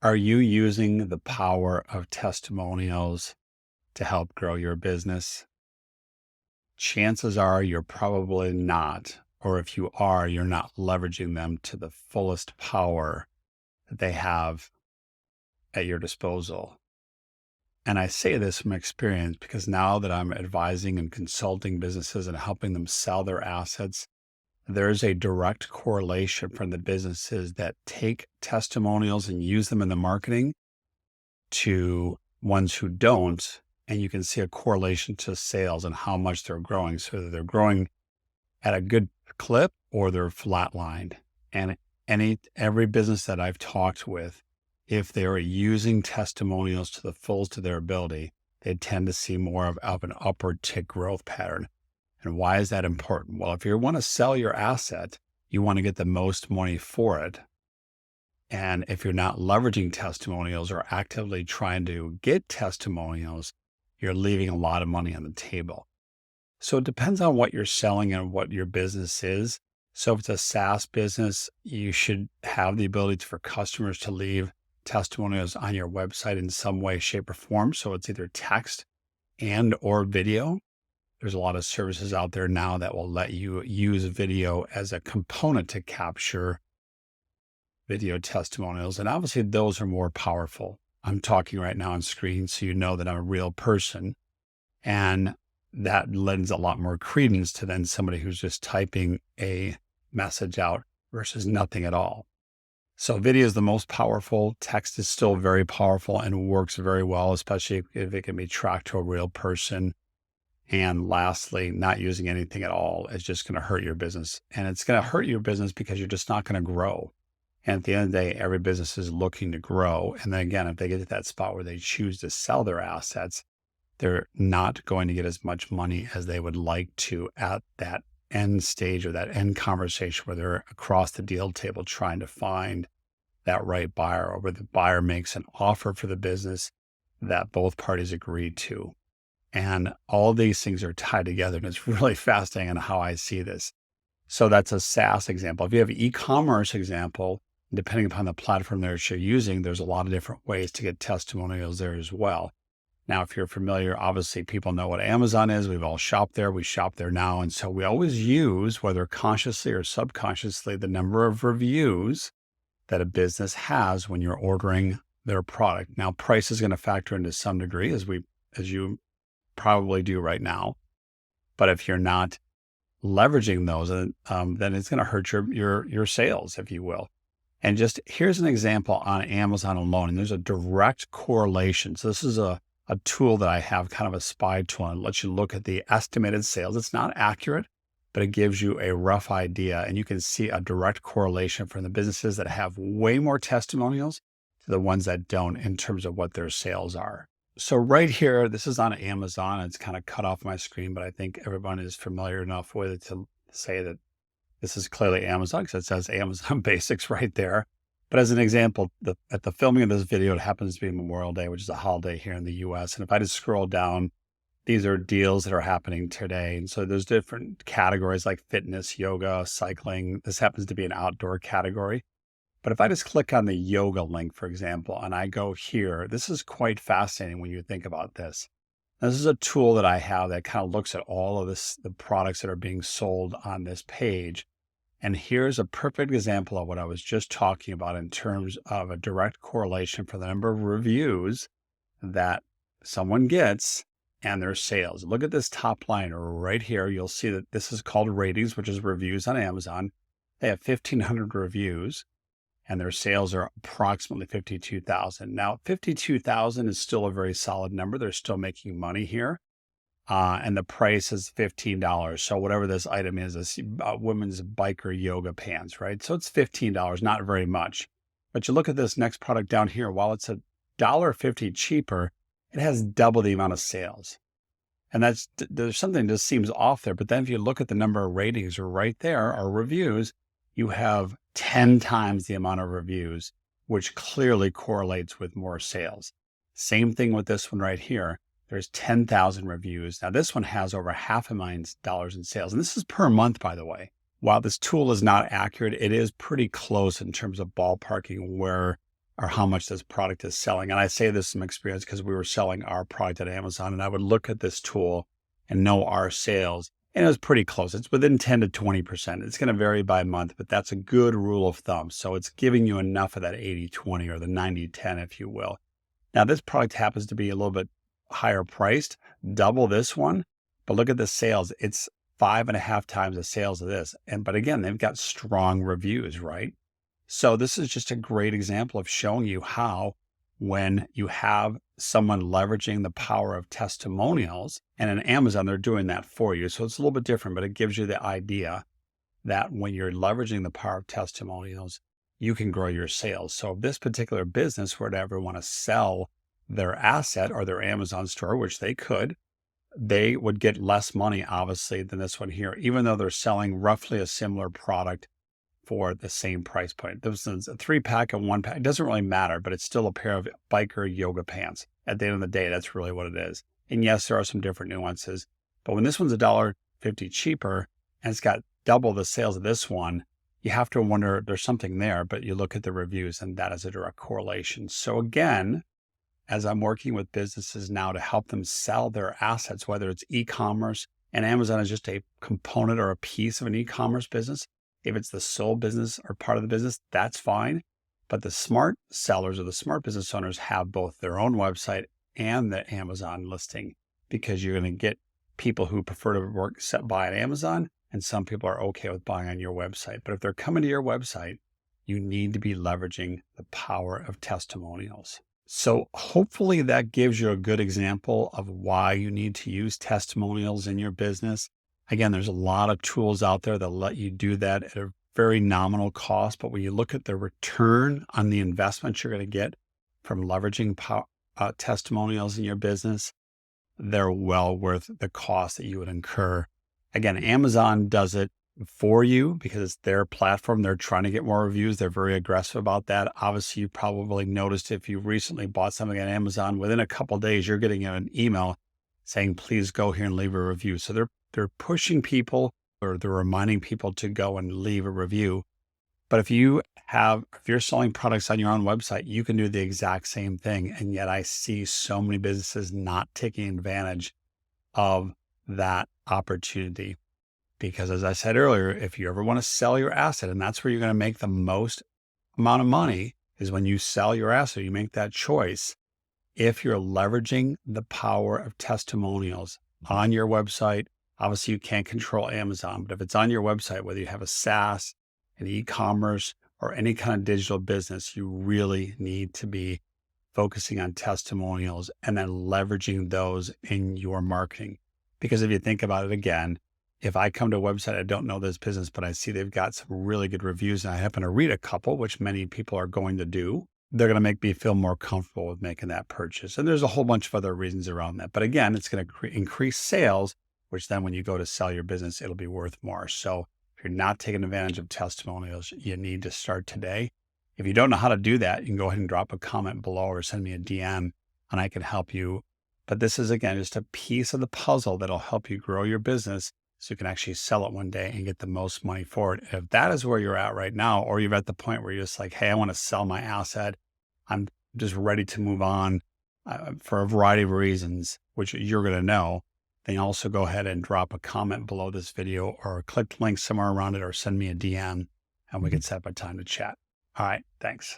Are you using the power of testimonials to help grow your business? Chances are you're probably not, or if you are, you're not leveraging them to the fullest power that they have at your disposal. And I say this from experience because now that I'm advising and consulting businesses and helping them sell their assets, there's a direct correlation from the businesses that take testimonials and use them in the marketing to ones who don't. And you can see a correlation to sales and how much they're growing. So either they're growing at a good clip or they're flatlined. And every business that I've talked with, if they are using testimonials to the fullest of their ability, they tend to see more of an upward tick growth pattern. And why is that important? Well, if you want to sell your asset, you want to get the most money for it. And if you're not leveraging testimonials or actively trying to get testimonials, you're leaving a lot of money on the table. So it depends on what you're selling and what your business is. So if it's a SaaS business, you should have the ability for customers to leave testimonials on your website in some way, shape, or form. So it's either text and or video. There's a lot of services out there now that will let you use video as a component to capture video testimonials. And obviously those are more powerful. I'm talking right now on screen, so you know that I'm a real person. And that lends a lot more credence to then somebody who's just typing a message out versus nothing at all. So video is the most powerful. Text is still very powerful and works very well, especially if it can be tracked to a real person. And lastly, not using anything at all is just going to hurt your business. And it's going to hurt your business because you're just not going to grow. And at the end of the day, every business is looking to grow. And then again, if they get to that spot where they choose to sell their assets, they're not going to get as much money as they would like to at that end stage or that end conversation where they're across the deal table trying to find that right buyer, or where the buyer makes an offer for the business that both parties agree to. And all these things are tied together. And it's really fascinating on how I see this. So that's a SaaS example. If you have an e-commerce example, depending upon the platform that you're using, there's a lot of different ways to get testimonials there as well. Now, if you're familiar, obviously people know what Amazon is. We've all shopped there. We shop there now. And so we always use, whether consciously or subconsciously, the number of reviews that a business has when you're ordering their product. Now, price is going to factor into some degree, as you probably do right now. But if you're not leveraging those, then it's going to hurt your sales, if you will. And just here's an example on Amazon alone. And there's a direct correlation. So this is a tool that I have, kind of a spy tool, and lets you look at the estimated sales. It's not accurate, but it gives you a rough idea. And you can see a direct correlation from the businesses that have way more testimonials to the ones that don't in terms of what their sales are. So right here, this is on Amazon. It's kind of cut off my screen, but I think everyone is familiar enough with it to say that this is clearly Amazon because it says Amazon Basics right there. But as an example, at the filming of this video, it happens to be Memorial Day, which is a holiday here in the US. And if I just scroll down, these are deals that are happening today. And so there's different categories like fitness, yoga, cycling. This happens to be an outdoor category. But if I just click on the yoga link, for example, and I go here, this is quite fascinating when you think about this. This is a tool that I have that kind of looks at all of the products that are being sold on this page. And here's a perfect example of what I was just talking about in terms of a direct correlation for the number of reviews that someone gets and their sales. Look at this top line right here. You'll see that this is called ratings, which is reviews on Amazon. They have 1,500 reviews and their sales are approximately 52,000. Now, 52,000 is still a very solid number. They're still making money here. And the price is $15. So whatever this item is women's biker yoga pants, right? So it's $15, not very much. But you look at this next product down here, while it's $1.50 cheaper, it has double the amount of sales. And there's something that just seems off there. But then if you look at the number of ratings right there, or reviews, you have 10 times the amount of reviews, which clearly correlates with more sales. Same thing with this one right here. There's 10,000 reviews. Now this one has over $500,000 in sales. And this is per month, by the way. While this tool is not accurate, it is pretty close in terms of ballparking where or how much this product is selling. And I say this from experience because we were selling our product at Amazon, and I would look at this tool and know our sales. And it was pretty close. It's within 10 to 20%. It's going to vary by month, but that's a good rule of thumb. So it's giving you enough of that 80-20 or the 90-10, if you will. Now, this product happens to be a little bit higher priced, double this one, but look at the sales. It's 5.5 times the sales of this. But again, they've got strong reviews, right? So this is just a great example of showing you how when you have someone leveraging the power of testimonials, and in Amazon, they're doing that for you. So it's a little bit different, but it gives you the idea that when you're leveraging the power of testimonials, you can grow your sales. So if this particular business were to ever want to sell their asset or their Amazon store, which they could, they would get less money, obviously, than this one here, even though they're selling roughly a similar product for the same price point. This is a 3-pack and 1-pack. It doesn't really matter, but it's still a pair of biker yoga pants. At the end of the day, that's really what it is. And yes, there are some different nuances, but when this one's $1.50 cheaper and it's got double the sales of this one, you have to wonder, there's something there, but you look at the reviews and that is a direct correlation. So again, as I'm working with businesses now to help them sell their assets, whether it's e-commerce, and Amazon is just a component or a piece of an e-commerce business. If it's the sole business or part of the business, that's fine. But the smart sellers or the smart business owners have both their own website and the Amazon listing, because you're going to get people who prefer to buy on Amazon, and some people are okay with buying on your website. But if they're coming to your website, you need to be leveraging the power of testimonials. So hopefully that gives you a good example of why you need to use testimonials in your business. Again, there's a lot of tools out there that let you do that at a very nominal cost. But when you look at the return on the investment you're going to get from leveraging testimonials in your business, they're well worth the cost that you would incur. Again, Amazon does it for you because it's their platform. They're trying to get more reviews. They're very aggressive about that. Obviously, you probably noticed if you recently bought something on Amazon, within a couple of days, you're getting an email saying, please go here and leave a review. So they're pushing people, or they're reminding people to go and leave a review. But if you're selling products on your own website, you can do the exact same thing. And yet I see so many businesses not taking advantage of that opportunity. Because as I said earlier, if you ever want to sell your asset, and that's where you're going to make the most amount of money, is when you sell your asset, you make that choice. If you're leveraging the power of testimonials on your website, obviously you can't control Amazon, but if it's on your website, whether you have a SaaS, an e-commerce, or any kind of digital business, you really need to be focusing on testimonials and then leveraging those in your marketing. Because if you think about it again, if I come to a website, I don't know this business, but I see they've got some really good reviews and I happen to read a couple, which many people are going to do, they're going to make me feel more comfortable with making that purchase. And there's a whole bunch of other reasons around that. But again, it's going to increase sales, which then when you go to sell your business, it'll be worth more. So if you're not taking advantage of testimonials, you need to start today. If you don't know how to do that, you can go ahead and drop a comment below or send me a DM and I can help you. But this is, again, just a piece of the puzzle that'll help you grow your business so you can actually sell it one day and get the most money for it. If that is where you're at right now, or you're at the point where you're just like, hey, I want to sell my asset, I'm just ready to move on for a variety of reasons, which you're going to know, then also go ahead and drop a comment below this video or click the link somewhere around it or send me a DM and we can set up a time to chat. All right, thanks.